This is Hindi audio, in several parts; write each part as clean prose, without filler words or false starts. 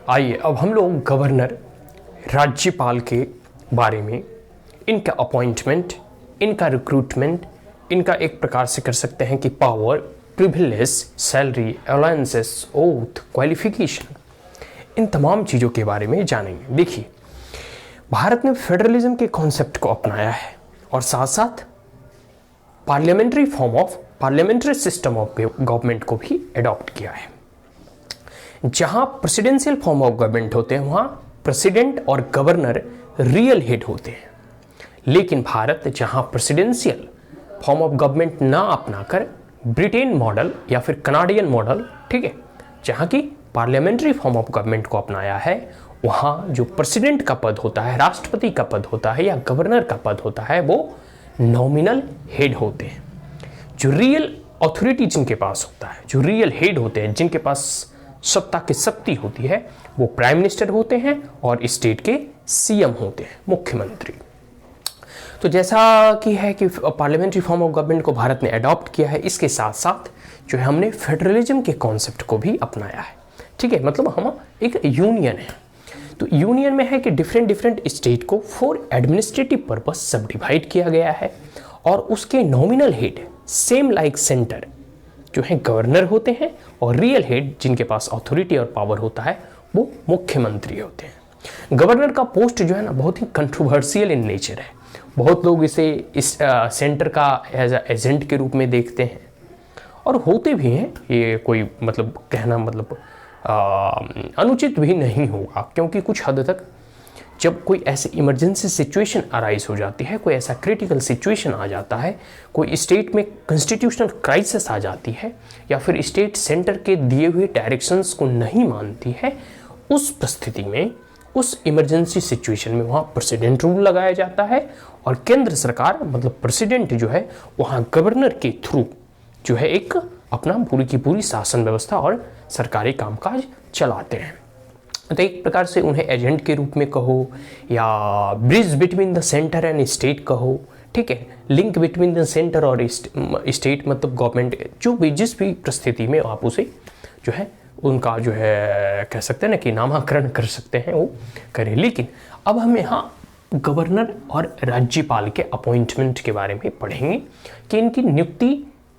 आइए अब हम लोग गवर्नर, राज्यपाल के बारे में, इनका अपॉइंटमेंट, इनका रिक्रूटमेंट, इनका एक प्रकार से कर सकते हैं कि power, privilege, salary, allowances, oath, qualification, इन तमाम चीज़ों के बारे में जानेंगे। देखिए, भारत ने फेडरलिज्म के कॉन्सेप्ट को अपनाया है और साथ साथ पार्लियामेंट्री सिस्टम ऑफ गवर्नमेंट को भी अडॉप्ट किया है। जहां प्रेसिडेंशियल फॉर्म ऑफ गवर्नमेंट होते हैं वहां प्रेसिडेंट और गवर्नर रियल हेड होते हैं, लेकिन भारत जहां प्रेसिडेंशियल फॉर्म ऑफ गवर्नमेंट ना अपनाकर ब्रिटेन मॉडल या फिर कनाडियन मॉडल, ठीक है, जहां की पार्लियामेंट्री फॉर्म ऑफ गवर्नमेंट को अपनाया है, वहां जो प्रेसिडेंट का पद होता है, राष्ट्रपति का पद होता है या गवर्नर का पद होता है, वो नॉमिनल हेड होते हैं। जो रियल अथॉरिटी जिनके पास होता है, जो रियल हेड होते हैं, जिनके पास सत्ता की शक्ति होती है, वो प्राइम मिनिस्टर होते हैं और स्टेट के सीएम होते हैं, मुख्यमंत्री। तो जैसा कि है कि पार्लियामेंट्री फॉर्म ऑफ गवर्नमेंट को भारत ने अडॉप्ट किया है, इसके साथ साथ जो है हमने फेडरलिज्म के कॉन्सेप्ट को भी अपनाया है। ठीक है, मतलब हम एक यूनियन है। तो यूनियन में है कि डिफरेंट स्टेट को फॉर एडमिनिस्ट्रेटिव पर्पस सब डिवाइड किया गया है और उसके nominal head same like centre जो है गवर्नर होते हैं और रियल हेड जिनके पास अथॉरिटी और पावर होता है वो मुख्यमंत्री होते हैं। गवर्नर का पोस्ट जो है ना बहुत ही कंट्रोवर्शियल इन नेचर है। बहुत लोग इसे इस सेंटर का एज एजेंट के रूप में देखते हैं और होते भी हैं। ये कोई मतलब कहना मतलब अनुचित भी नहीं होगा, क्योंकि कुछ हद तक जब कोई ऐसी इमरजेंसी सिचुएशन अराइज हो जाती है, कोई ऐसा क्रिटिकल सिचुएशन आ जाता है, कोई स्टेट में कॉन्स्टिट्यूशनल क्राइसिस आ जाती है या फिर स्टेट सेंटर के दिए हुए डायरेक्शंस को नहीं मानती है, उस परिस्थिति में, उस इमरजेंसी सिचुएशन में वहाँ प्रेसिडेंट रूल लगाया जाता है और केंद्र सरकार मतलब प्रेसिडेंट जो है वहाँ गवर्नर के थ्रू जो है एक अपना पूरी की पूरी शासन व्यवस्था और सरकारी कामकाज चलाते हैं। तो एक प्रकार से उन्हें एजेंट के रूप में कहो या bridge between the centre and state कहो, ठीक है, लिंक बिटवीन द सेंटर और स्टेट मतलब गवर्नमेंट, जो भी जिस भी परिस्थिति में आप उसे जो है उनका जो है कह सकते हैं ना कि नामाकरण कर सकते हैं, वो करें। लेकिन अब हम यहाँ गवर्नर और राज्यपाल के अपॉइंटमेंट के बारे में पढ़ेंगे कि इनकी नियुक्ति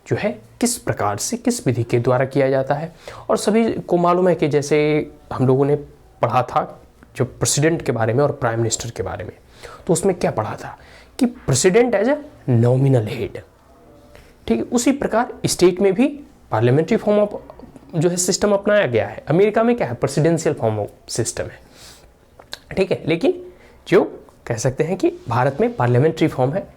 जो है किस प्रकार से, किस विधि के द्वारा किया जाता है। और सभी को मालूम है कि जैसे हम लोगों ने पढ़ा था जो प्रेसिडेंट के बारे में और प्राइम मिनिस्टर के बारे में, तो उसमें क्या पढ़ा था कि president as a nominal head, ठीक है। उसी प्रकार स्टेट में भी पार्लियामेंट्री फॉर्म ऑफ जो है सिस्टम अपनाया गया है। अमेरिका में क्या है, प्रेसिडेंशियल फॉर्म ऑफ सिस्टम है, ठीक है। लेकिन जो कह सकते हैं कि भारत में पार्लियामेंट्री फॉर्म है,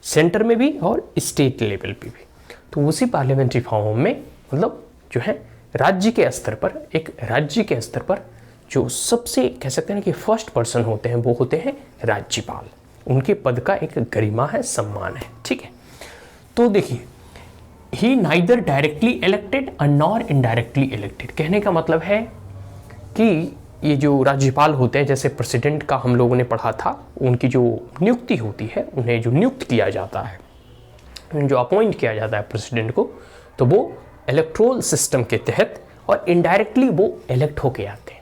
सेंटर में भी और स्टेट लेवल पे भी। तो उसी पार्लियामेंट्री फॉर्म में मतलब जो है राज्य के स्तर पर, एक राज्य के स्तर पर जो सबसे कह सकते हैं कि फर्स्ट पर्सन होते हैं वो होते हैं राज्यपाल। उनके पद का एक गरिमा है, सम्मान है, ठीक है। तो देखिए, ही नाइदर डायरेक्टली इलेक्टेड और नॉर इनडायरेक्टली इलेक्टेड, कहने का मतलब है कि ये जो राज्यपाल होते हैं, जैसे प्रेसिडेंट का हम लोगों ने पढ़ा था, उनकी जो नियुक्ति होती है, उन्हें जो नियुक्त किया जाता है, जो अपॉइंट किया जाता है प्रेसिडेंट को, तो वो इलेक्ट्रोल सिस्टम के तहत और इनडायरेक्टली वो इलेक्ट होके आते हैं।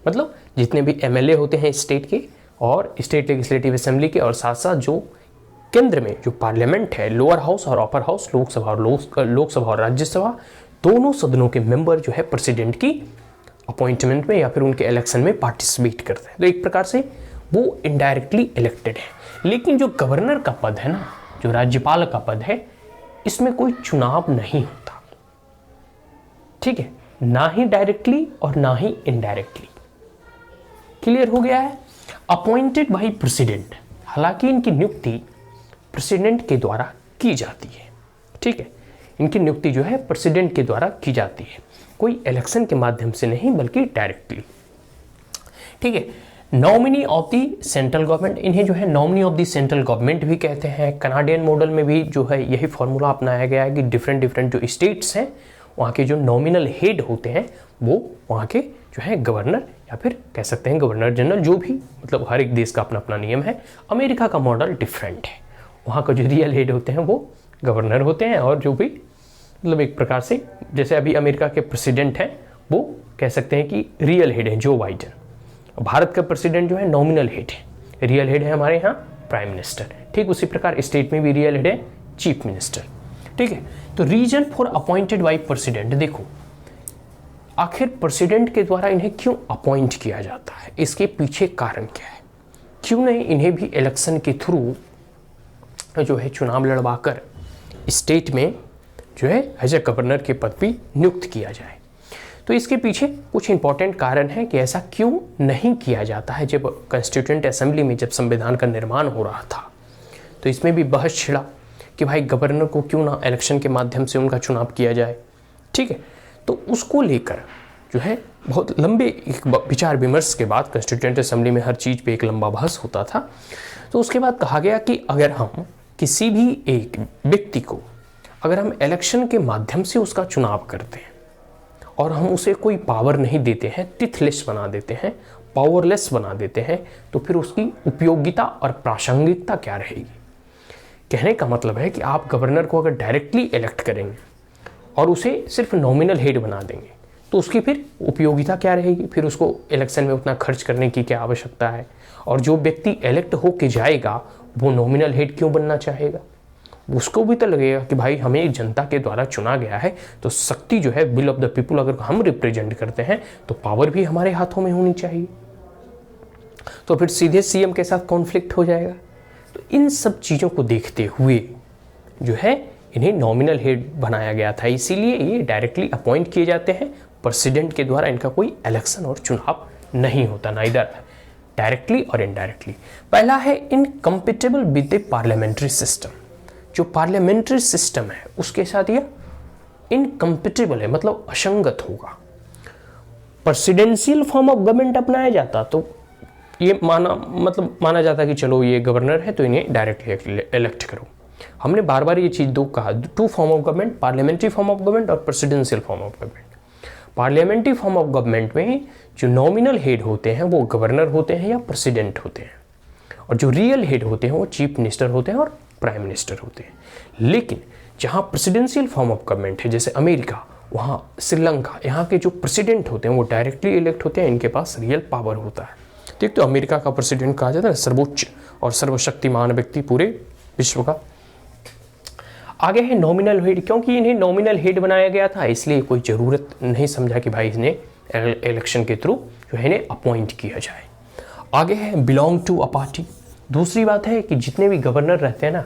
मतलब जितने भी एमएलए होते हैं स्टेट के और स्टेट लेजिस्लेटिव असेंबली के, और साथ साथ जो केंद्र में जो पार्लियामेंट है, लोअर हाउस और अपर हाउस, लोकसभा और राज्यसभा, दोनों सदनों के मेंबर जो है प्रेसिडेंट की अपॉइंटमेंट में या फिर उनके इलेक्शन में पार्टिसिपेट करते हैं। तो एक प्रकार से वो इनडायरेक्टली इलेक्टेड है। लेकिन जो गवर्नर का पद है ना, जो राज्यपाल का पद है, इसमें कोई चुनाव नहीं होता, ठीक है, ना ही डायरेक्टली और ना ही इनडायरेक्टली। क्लियर हो गया है। अपॉइंटेड बाय प्रेसिडेंट, हालांकि इनकी नियुक्ति प्रेसिडेंट के द्वारा की जाती है, ठीक है, इनकी नियुक्ति जो है प्रेसिडेंट के द्वारा की जाती है, कोई इलेक्शन के माध्यम से नहीं बल्कि डायरेक्टली, ठीक है। Nominee of the central government, इन्हें जो है nominee of the central government भी कहते हैं। कनाडियन मॉडल में भी जो है यही फॉर्मूला अपनाया गया है कि डिफरेंट जो स्टेट्स हैं वहाँ के जो नॉमिनल हेड होते हैं वो वहाँ के जो है गवर्नर या फिर कह सकते हैं गवर्नर जनरल, जो भी मतलब हर एक देश का अपना अपना नियम है। अमेरिका का मॉडल डिफरेंट है, वहाँ का जो रियल हेड होते हैं वो गवर्नर होते हैं और जो भी मतलब एक प्रकार से जैसे अभी अमेरिका के प्रेसिडेंट हैं वो कह सकते हैं कि रियल हेड है जो बाइडेन। भारत का प्रेसिडेंट जो है नॉमिनल हेड है, रियल हेड है हमारे यहाँ प्राइम मिनिस्टर। ठीक उसी प्रकार स्टेट में भी रियल हेड है चीफ मिनिस्टर। ठीक है, तो reason for appointed by president, देखो आखिर प्रेसिडेंट के द्वारा इन्हें क्यों अपॉइंट किया जाता है, इसके पीछे कारण क्या है, क्यों नहीं इन्हें भी इलेक्शन के थ्रू जो है चुनाव लड़वाकर स्टेट में जो है एज ए गवर्नर के पद भी नियुक्त किया जाए। तो इसके पीछे कुछ इंपॉर्टेंट कारण है कि ऐसा क्यों नहीं किया जाता है। जब कॉन्स्टिट्यूएंट असेंबली में जब संविधान का निर्माण हो रहा था तो इसमें भी बहस छिड़ा कि भाई गवर्नर को क्यों ना इलेक्शन के माध्यम से उनका चुनाव किया जाए। ठीक है, तो उसको लेकर जो है बहुत लंबे एक विचार विमर्श के बाद कॉन्स्टिट्यूएंट असेंबली में हर चीज़ पे एक लंबा बहस होता था। तो उसके बाद कहा गया कि अगर हम किसी भी एक व्यक्ति को अगर हम इलेक्शन के माध्यम से उसका चुनाव करते हैं और हम उसे कोई पावर नहीं देते हैं, टिथलेस बना देते हैं, पावरलेस बना देते हैं, तो फिर उसकी उपयोगिता और प्रासंगिकता क्या रहेगी। कहने का मतलब है कि आप गवर्नर को अगर डायरेक्टली इलेक्ट करेंगे और उसे सिर्फ नॉमिनल हेड बना देंगे तो उसकी फिर उपयोगिता क्या रहेगी, फिर उसको इलेक्शन में उतना खर्च करने की क्या आवश्यकता है। और जो व्यक्ति इलेक्ट होके जाएगा वो नॉमिनल हेड क्यों बनना चाहेगा, उसको भी तो लगेगा कि भाई हमें जनता के द्वारा चुना गया है तो शक्ति जो है विल ऑफ द पीपुल अगर हम रिप्रेजेंट करते हैं तो पावर भी हमारे हाथों में होनी चाहिए। तो फिर सीधे सीएम के साथ कॉन्फ्लिक्ट हो जाएगा। तो इन सब चीज़ों को देखते हुए जो है इन्हें नॉमिनल हेड बनाया गया था, इसीलिए ये डायरेक्टली अपॉइंट किए जाते हैं। प्रेसिडेंट के द्वारा इनका कोई इलेक्शन और चुनाव नहीं होता, ना इधर डायरेक्टली और इनडायरेक्टली। पहला है incompatible with the parliamentary system. जो पार्लियामेंट्री सिस्टम है उसके साथ यह इनकम्पेटेबल है, मतलब असंगत होगा। प्रेसिडेंशियल फॉर्म ऑफ गवर्नमेंट अपनाया जाता तो ये माना जाता कि चलो ये गवर्नर है तो इन्हें डायरेक्टली इलेक्ट करो। हमने बार बार ये चीज़ दो कहा, two form of government, parliamentary form of government और presidential form of government. Parliamentary form of government में जो नॉमिनल हेड होते हैं वो गवर्नर होते हैं या प्रेसिडेंट होते हैं, और जो रियल हेड होते हैं वो चीफ मिनिस्टर होते हैं और प्राइम मिनिस्टर होते हैं। लेकिन जहाँ प्रेसिडेंशियल फॉर्म ऑफ गवर्नमेंट है जैसे अमेरिका, वहाँ श्रीलंका, यहाँ के जो प्रेसिडेंट होते हैं वो डायरेक्टली इलेक्ट होते हैं, इनके पास रियल पावर होता है। ठीक, तो अमेरिका का प्रेसिडेंट कहा जाता है सर्वोच्च और सर्वशक्तिमान व्यक्ति पूरे विश्व का। आगे है नॉमिनल हेड, क्योंकि इन्हें नॉमिनल हेड बनाया गया था इसलिए कोई ज़रूरत नहीं समझा कि भाई इन्हें इलेक्शन के थ्रू जो है इन्हें अपॉइंट किया जाए। आगे है बिलोंग टू अ पार्टी। दूसरी बात है कि जितने भी गवर्नर रहते हैं ना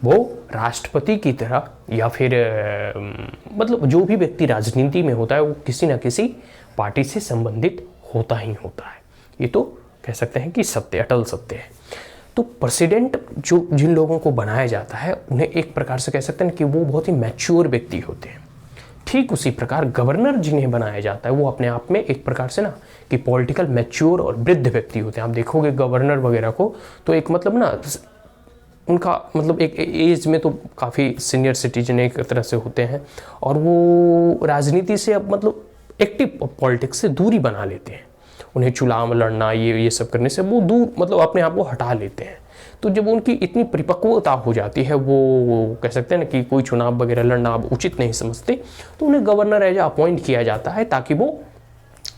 वो राष्ट्रपति की तरह या फिर मतलब जो भी व्यक्ति राजनीति में होता है वो किसी न किसी पार्टी से संबंधित होता ही होता है। ये तो कह सकते हैं कि सत्य, अटल सत्य है। तो प्रेसिडेंट जो जिन लोगों को बनाया जाता है उन्हें एक प्रकार से कह सकते हैं कि वो बहुत ही मैच्योर व्यक्ति होते हैं। ठीक उसी प्रकार गवर्नर जिन्हें बनाया जाता है वो अपने आप में एक प्रकार से ना कि पॉलिटिकल मैच्योर और वृद्ध व्यक्ति होते हैं। आप देखोगे गवर्नर वगैरह को तो एक मतलब ना उनका मतलब एक एज में तो काफ़ी सीनियर सिटीजन एक तरह से होते हैं और वो राजनीति से अब मतलब एक्टिव पॉलिटिक्स से दूरी बना लेते हैं। उन्हें चुनाव लड़ना ये सब करने से वो दूर मतलब अपने आप को हटा लेते हैं। तो जब उनकी इतनी परिपक्वता हो जाती है वो कह सकते हैं ना कि कोई चुनाव वगैरह लड़ना अब उचित नहीं समझते तो उन्हें गवर्नर एज अपॉइंट किया जाता है, ताकि वो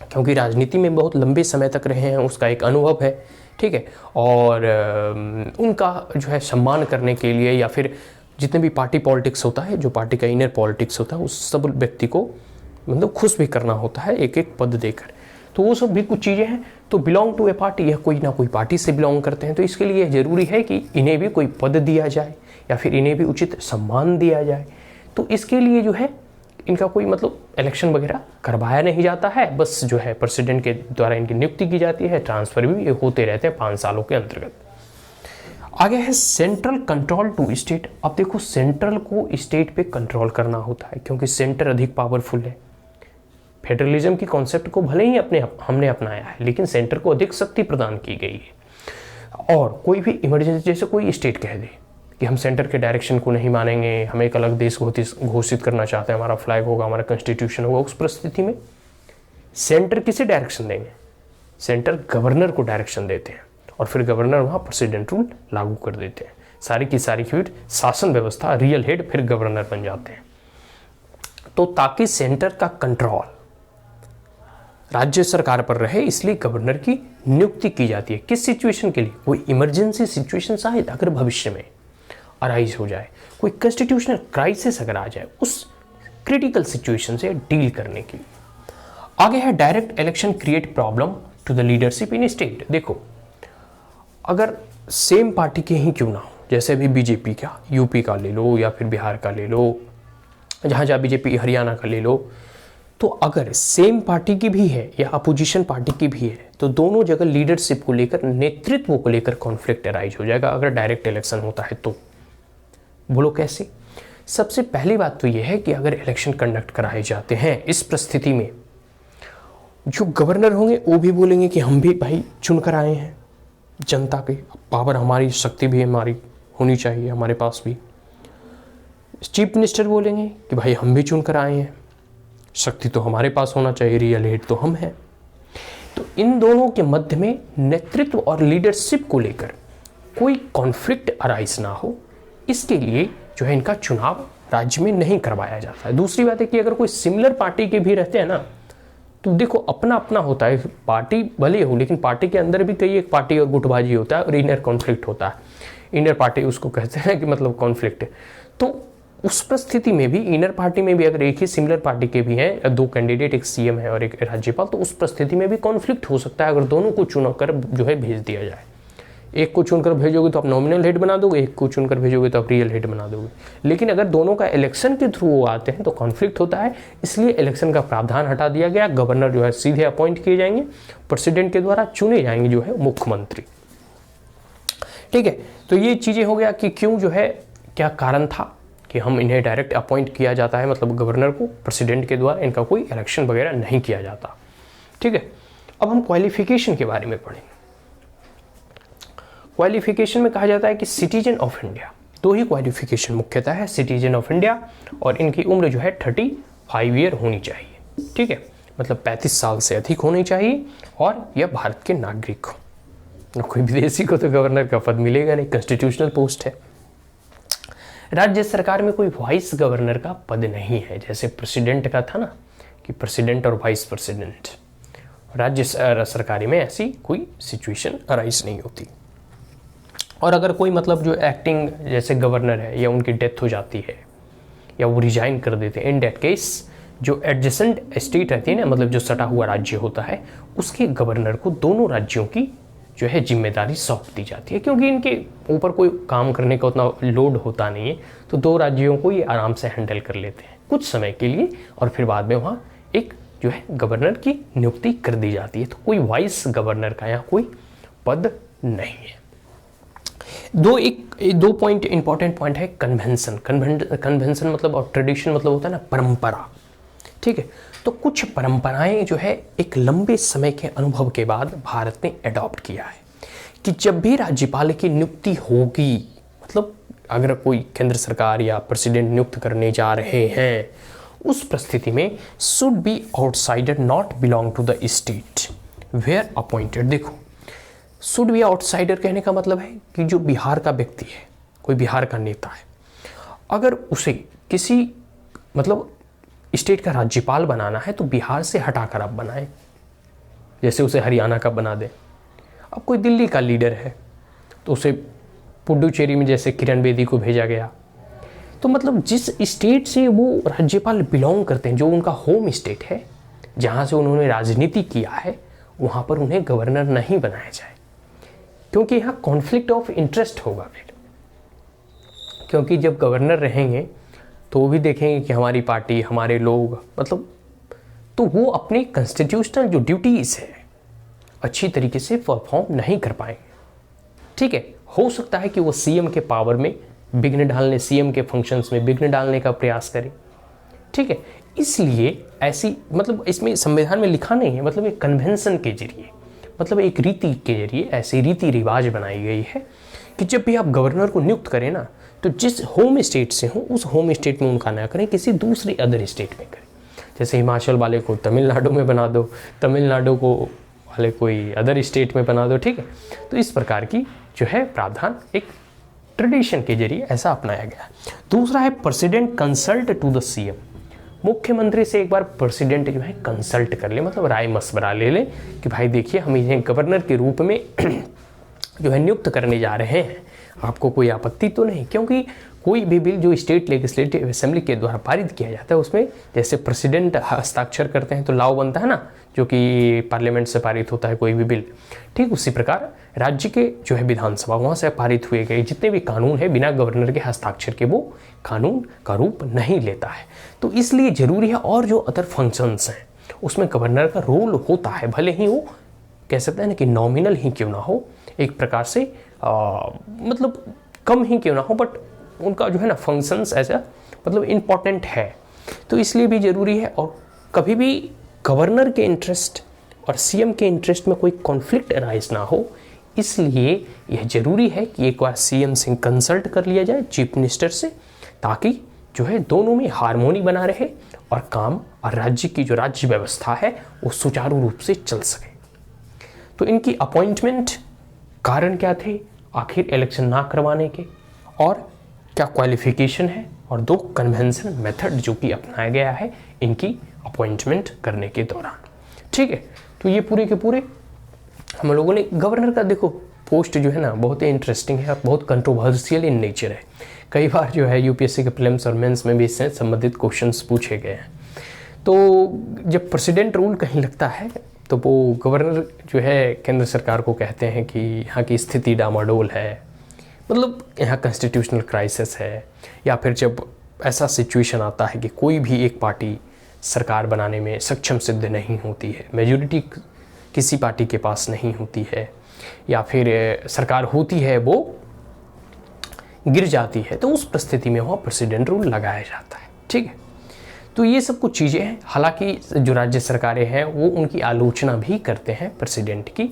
क्योंकि राजनीति में बहुत लंबे समय तक रहे हैं उसका एक अनुभव है। ठीक है, और उनका जो है सम्मान करने के लिए या फिर जितने भी पार्टी पॉलिटिक्स होता है, जो पार्टी का इनर पॉलिटिक्स होता है, उस सब व्यक्ति को मतलब खुश भी करना होता है एक एक पद देकर। तो वो सब भी कुछ चीज़ें हैं। तो बिलोंग टू ए पार्टी, या कोई ना कोई पार्टी से बिलोंग करते हैं, तो इसके लिए ज़रूरी है कि इन्हें भी कोई पद दिया जाए या फिर इन्हें भी उचित सम्मान दिया जाए। तो इसके लिए जो है इनका कोई मतलब इलेक्शन वगैरह करवाया नहीं जाता है, बस जो है प्रेसिडेंट के द्वारा इनकी नियुक्ति की जाती है, ट्रांसफ़र भी होते रहते हैं 5 सालों के अंतर्गत। आगे है सेंट्रल कंट्रोल टू स्टेट। अब देखो सेंट्रल को स्टेट पे कंट्रोल करना होता है क्योंकि सेंटर अधिक पावरफुल है। फेडरलिज्म की कॉन्सेप्ट को भले ही हमने अपनाया है लेकिन सेंटर को अधिक शक्ति प्रदान की गई है। और कोई भी इमरजेंसी जैसे कोई स्टेट कह दे कि हम सेंटर के डायरेक्शन को नहीं मानेंगे, हम एक अलग देश घोषित करना चाहते हैं, हमारा फ्लैग होगा, हमारा कॉन्स्टिट्यूशन होगा, उस परिस्थिति में सेंटर किसे डायरेक्शन देंगे? सेंटर गवर्नर को डायरेक्शन देते हैं और फिर गवर्नर वहाँ प्रेसिडेंट रूल लागू कर देते हैं। सारी की सारी फिर शासन व्यवस्था रियल हेड फिर गवर्नर बन जाते हैं। तो ताकि सेंटर का कंट्रोल राज्य सरकार पर रहे, इसलिए गवर्नर की नियुक्ति की जाती है। किस सिचुएशन के लिए? कोई इमरजेंसी सिचुएशन शायद अगर भविष्य में अराइज हो जाए, कोई कॉन्स्टिट्यूशनल क्राइसिस अगर आ जाए, उस क्रिटिकल सिचुएशन से डील करने के लिए। आगे है direct election create problem to the leadership in state. देखो, अगर सेम पार्टी के ही क्यों ना हो, जैसे अभी बीजेपी का यूपी का ले लो या फिर बिहार का ले लो, जहाँ बीजेपी हरियाणा का ले लो, तो अगर सेम पार्टी की भी है या अपोजिशन पार्टी की भी है तो दोनों जगह लीडरशिप को लेकर, नेतृत्व को लेकर कॉन्फ्लिक्ट अराइज हो जाएगा अगर डायरेक्ट इलेक्शन होता है तो। बोलो कैसे? सबसे पहली बात तो यह है कि अगर इलेक्शन कंडक्ट कराए जाते हैं, इस परिस्थिति में जो गवर्नर होंगे वो भी बोलेंगे कि हम भी भाई चुनकर आए हैं, जनता की पावर, हमारी शक्ति भी हमारी होनी चाहिए हमारे पास भी। चीफ मिनिस्टर बोलेंगे कि भाई हम भी चुनकर आए हैं, शक्ति तो हमारे पास होना चाहिए, रियल हेड तो हम हैं। तो इन दोनों के मध्य में नेतृत्व और लीडरशिप को लेकर कोई कॉन्फ्लिक्ट अराइज ना हो, इसके लिए जो है इनका चुनाव राज्य में नहीं करवाया जाता है। दूसरी बात है कि अगर कोई सिमिलर पार्टी के भी रहते हैं ना, तो देखो अपना अपना होता है, पार्टी भले हो लेकिन पार्टी के अंदर भी कई एक पार्टी और गुटबाजी होता है और इनर कॉन्फ्लिक्ट होता है। इनर पार्टी उसको कहते हैं कि मतलब कॉन्फ्लिक्ट। तो उस परिस्थिति में भी इनर पार्टी में भी अगर एक ही सिमिलर पार्टी के भी हैं, दो कैंडिडेट, एक सीएम है और एक राज्यपाल, तो उस परिस्थिति में भी कॉन्फ्लिक्ट हो सकता है अगर दोनों को चुनकर जो है भेज दिया जाए। एक को चुनकर भेजोगे तो आप नॉमिनल हेड बना दोगे, एक को चुनकर भेजोगे तो आप रियल हेड बना दोगे। लेकिन अगर दोनों का इलेक्शन के थ्रू वो आते हैं तो कॉन्फ्लिक्ट होता है, इसलिए इलेक्शन का प्रावधान हटा दिया गया। गवर्नर जो है सीधे अपॉइंट किए जाएंगे, प्रेसिडेंट के द्वारा चुने जाएंगे जो है मुख्यमंत्री। ठीक है, तो ये चीजें हो गया कि क्यों जो है, क्या कारण था कि हम इन्हें डायरेक्ट अपॉइंट किया जाता है, मतलब गवर्नर को प्रेसिडेंट के द्वारा, इनका कोई इलेक्शन वगैरह नहीं किया जाता। ठीक है, अब हम क्वालिफिकेशन के बारे में पढ़ेंगे। क्वालिफिकेशन में कहा जाता है कि सिटीजन ऑफ इंडिया, दो ही क्वालिफिकेशन मुख्यतः है, सिटीजन ऑफ इंडिया और इनकी उम्र जो है 35 ईयर होनी चाहिए। ठीक है, मतलब 35 साल से अधिक होनी चाहिए और यह भारत के नागरिक हो। कोई विदेशी को तो गवर्नर का पद मिलेगा नहीं, कॉन्स्टिट्यूशनल पोस्ट है। राज्य सरकार में कोई वाइस गवर्नर का पद नहीं है, जैसे प्रेसिडेंट का था ना कि प्रेसिडेंट और वाइस प्रेसिडेंट। राज्य सरकारी में ऐसी कोई सिचुएशन अराइज नहीं होती। और अगर कोई मतलब जो एक्टिंग जैसे गवर्नर है या उनकी डेथ हो जाती है या वो रिजाइन कर देते हैं, इन डेट केस जो एडजेसेंट स्टेट रहती है ना, मतलब जो सटा हुआ राज्य होता है, उसके गवर्नर को दोनों राज्यों की जो है जिम्मेदारी सौंप दी जाती है, क्योंकि इनके ऊपर कोई काम करने का उतना लोड होता नहीं है, तो दो राज्यों को ये आराम से हैंडल कर लेते हैं कुछ समय के लिए, और फिर बाद में वहाँ एक जो है गवर्नर की नियुक्ति कर दी जाती है। तो कोई वाइस गवर्नर का यहाँ कोई पद नहीं है। दो पॉइंट इंपॉर्टेंट पॉइंट है, कन्वेंशन। कन्वेंशन मतलब और ट्रेडिशन मतलब होता है ना परंपरा। ठीक है, तो कुछ परंपराएं जो है एक लंबे समय के अनुभव के बाद भारत ने अडॉप्ट किया है कि जब भी राज्यपाल की नियुक्ति होगी, मतलब अगर कोई केंद्र सरकार या प्रेसिडेंट नियुक्त करने जा रहे हैं, उस परिस्थिति में should be outsider not belong to the state where appointed. देखो, शुड बी आउटसाइडर कहने का मतलब है कि जो बिहार का व्यक्ति है, कोई बिहार का नेता है, अगर उसे किसी मतलब स्टेट का राज्यपाल बनाना है तो बिहार से हटाकर आप बनाएं, जैसे उसे हरियाणा का बना दें। अब कोई दिल्ली का लीडर है तो उसे पुडुचेरी में जैसे किरण बेदी को भेजा गया, तो मतलब जिस स्टेट से वो राज्यपाल बिलोंग करते हैं, जो उनका होम स्टेट है, जहाँ से उन्होंने राजनीति किया है, वहाँ पर उन्हें गवर्नर नहीं बनाया जाए, क्योंकि यहाँ कॉन्फ्लिक्ट ऑफ इंटरेस्ट होगा फिर। क्योंकि जब गवर्नर रहेंगे तो वो भी देखेंगे कि हमारी पार्टी, हमारे लोग, मतलब तो वो अपने कॉन्स्टिट्यूशनल जो ड्यूटीज़ है अच्छी तरीके से परफॉर्म नहीं कर पाएंगे। ठीक है, हो सकता है कि वो सीएम के पावर में विघ्न डालने, सीएम के फंक्शंस में विघ्न डालने का प्रयास करें। ठीक है, इसलिए ऐसी मतलब इसमें संविधान में लिखा नहीं है, मतलब एक कन्वेंशन के जरिए, मतलब एक रीति के जरिए ऐसी रीति रिवाज बनाई गई है कि जब भी आप गवर्नर को नियुक्त करें ना, तो जिस होम स्टेट से हो उस होम स्टेट में उनका ना करें, किसी दूसरी अदर स्टेट में करें। जैसे हिमाचल वाले को तमिलनाडु में बना दो, तमिलनाडु को वाले कोई अदर स्टेट में बना दो। ठीक है, तो इस प्रकार की जो है प्रावधान एक ट्रेडिशन के जरिए ऐसा अपनाया गया। दूसरा है president consult to the CM. मुख्यमंत्री से एक बार प्रेसिडेंट जो है कंसल्ट कर ले, मतलब राय मशवरा ले ले कि भाई देखिए हम इन्हें गवर्नर के रूप में जो है नियुक्त करने जा रहे हैं, आपको कोई आपत्ति तो नहीं? क्योंकि कोई भी बिल जो स्टेट लेजिस्लेटिव असेंबली के द्वारा पारित किया जाता है उसमें जैसे प्रेसिडेंट हस्ताक्षर करते हैं तो लॉ बनता है ना, जो कि पार्लियामेंट से पारित होता है कोई भी बिल, ठीक उसी प्रकार राज्य के जो है विधानसभा वहाँ से पारित हुए गए जितने भी कानून है बिना गवर्नर के हस्ताक्षर के वो कानून का रूप नहीं लेता है। तो इसलिए जरूरी है, और जो अदर फंक्शंस हैं उसमें गवर्नर का रोल होता है, भले ही वो कह सकते हैं ना कि नॉमिनल ही क्यों ना हो, एक प्रकार से मतलब कम ही क्यों ना हो, बट उनका जो है ना फंक्शंस ऐसा मतलब इम्पॉर्टेंट है। तो इसलिए भी ज़रूरी है, और कभी भी गवर्नर के इंटरेस्ट और सीएम के इंटरेस्ट में कोई कॉन्फ्लिक्ट अराइज ना हो, इसलिए यह जरूरी है कि एक बार सीएम से कंसल्ट कर लिया जाए चीफ मिनिस्टर से, ताकि जो है दोनों में हार्मोनी बना रहे और काम और राज्य की जो राज्य व्यवस्था है वो सुचारू रूप से चल सके। तो इनकी अपॉइंटमेंट कारण क्या थे आखिर इलेक्शन ना करवाने के, और क्या क्वालिफिकेशन है, और 2 कन्वेंशन मेथड जो कि अपनाया गया है इनकी अपॉइंटमेंट करने के दौरान, ठीक है। तो ये पूरे के पूरे हम लोगों ने गवर्नर का देखो पोस्ट जो है ना बहुत ही इंटरेस्टिंग है, बहुत कंट्रोवर्शियल इन नेचर है। कई बार जो है यूपीएससी के प्रीलिम्स और मेंस में भी इससे संबंधित क्वेश्चंस पूछे गए हैं। तो जब प्रेसिडेंट रूल कहीं लगता है तो वो गवर्नर जो है केंद्र सरकार को कहते हैं कि यहाँ की स्थिति डामाडोल है, मतलब यहाँ कॉन्स्टिट्यूशनल क्राइसिस है, या फिर जब ऐसा सिचुएशन आता है कि कोई भी एक पार्टी सरकार बनाने में सक्षम सिद्ध नहीं होती है, मेजॉरिटी किसी पार्टी के पास नहीं होती है, या फिर सरकार होती है वो गिर जाती है, तो उस परिस्थिति में वहाँ प्रेसिडेंट रूल लगाया जाता है, ठीक है। तो ये सब कुछ चीज़ें हैं। हालांकि जो राज्य सरकारें हैं वो उनकी आलोचना भी करते हैं प्रेसिडेंट की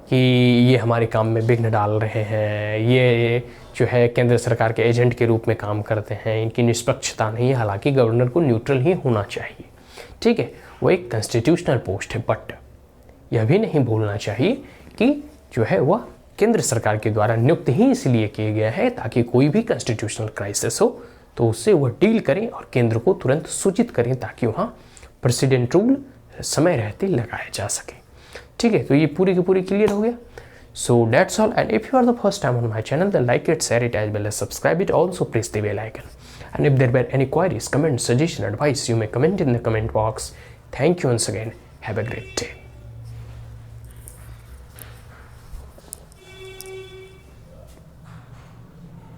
कि ये हमारे काम में विघ्न डाल रहे हैं, ये जो है केंद्र सरकार के एजेंट के रूप में काम करते हैं, इनकी निष्पक्षता नहीं है। हालांकि गवर्नर को न्यूट्रल ही होना चाहिए, ठीक है, वो एक कॉन्स्टिट्यूशनल पोस्ट है, बट यह भी नहीं भूलना चाहिए कि जो है वह केंद्र सरकार के द्वारा नियुक्त ही इसलिए किया गया है ताकि कोई भी कॉन्स्टिट्यूशनल क्राइसिस हो तो उससे वह डील करें और केंद्र को तुरंत सूचित करें ताकि वहाँ प्रेसिडेंट रूल समय रहते लगाया जा सके, ठीक है। तो ये पूरी की पूरी क्लियर हो गया। So that's all, and if you are the first time on my channel then like it, share it as well as subscribe it, also press the bell icon, and if there were any queries, comments, suggestion, advice, you may comment in the comment box. Thank you once again, have a great day.